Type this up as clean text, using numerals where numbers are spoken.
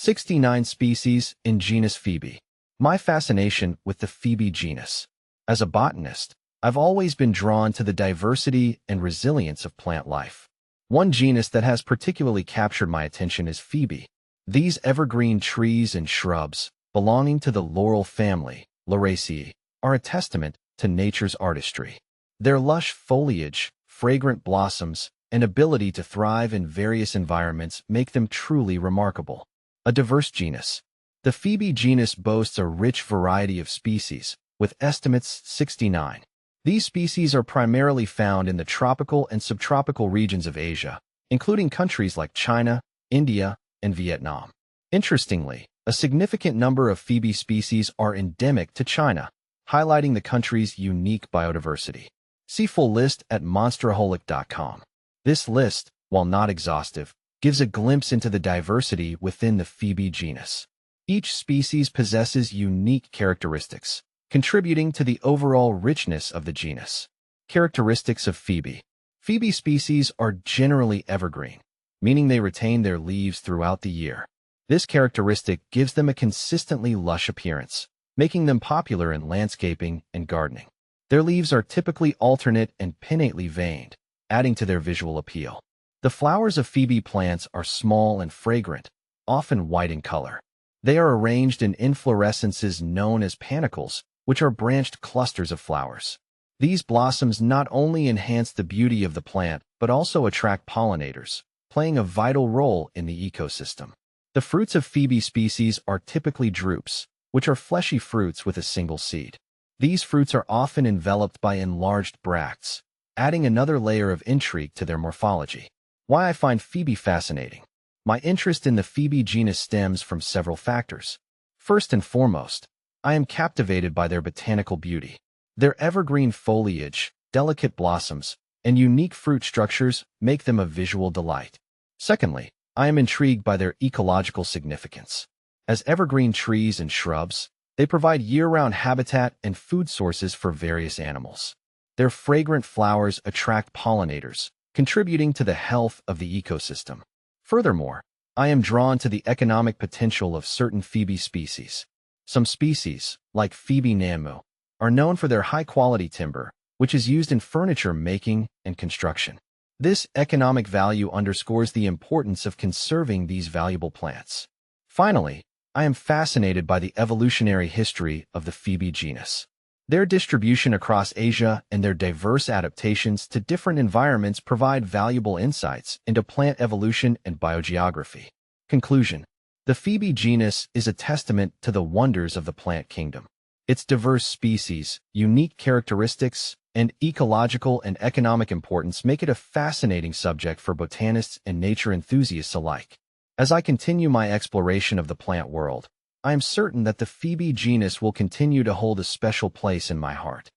69 species in genus Phoebe. My fascination with the Phoebe genus. As a botanist, I've always been drawn to the diversity and resilience of plant life. One genus that has particularly captured my attention is Phoebe. These evergreen trees and shrubs, belonging to the laurel family, Lauraceae, are a testament to nature's artistry. Their lush foliage, fragrant blossoms, and ability to thrive in various environments make them truly remarkable. A diverse genus. The Phoebe genus boasts a rich variety of species, with estimates 69. These species are primarily found in the tropical and subtropical regions of Asia, including countries like China, India, and Vietnam. Interestingly, a significant number of Phoebe species are endemic to China, highlighting the country's unique biodiversity. See full list at monsteraholic.com. This list, while not exhaustive, gives a glimpse into the diversity within the Phoebe genus. Each species possesses unique characteristics, contributing to the overall richness of the genus. Characteristics of Phoebe. Phoebe species are generally evergreen, meaning they retain their leaves throughout the year. This characteristic gives them a consistently lush appearance, making them popular in landscaping and gardening. Their leaves are typically alternate and pinnately veined, adding to their visual appeal. The flowers of Phoebe plants are small and fragrant, often white in color. They are arranged in inflorescences known as panicles, which are branched clusters of flowers. These blossoms not only enhance the beauty of the plant, but also attract pollinators, playing a vital role in the ecosystem. The fruits of Phoebe species are typically drupes, which are fleshy fruits with a single seed. These fruits are often enveloped by enlarged bracts, adding another layer of intrigue to their morphology. Why I find Phoebe fascinating. My interest in the Phoebe genus stems from several factors. First and foremost, I am captivated by their botanical beauty. Their evergreen foliage, delicate blossoms, and unique fruit structures make them a visual delight. Secondly, I am intrigued by their ecological significance. As evergreen trees and shrubs, they provide year-round habitat and food sources for various animals. Their fragrant flowers attract pollinators, contributing to the health of the ecosystem. Furthermore, I am drawn to the economic potential of certain Phoebe species. Some species, like Phoebe namu, are known for their high-quality timber, which is used in furniture making and construction. This economic value underscores the importance of conserving these valuable plants. Finally, I am fascinated by the evolutionary history of the Phoebe genus. Their distribution across Asia and their diverse adaptations to different environments provide valuable insights into plant evolution and biogeography. Conclusion. The Phoebe genus is a testament to the wonders of the plant kingdom. Its diverse species, unique characteristics, and ecological and economic importance make it a fascinating subject for botanists and nature enthusiasts alike. As I continue my exploration of the plant world, I am certain that the Phoebe genus will continue to hold a special place in my heart.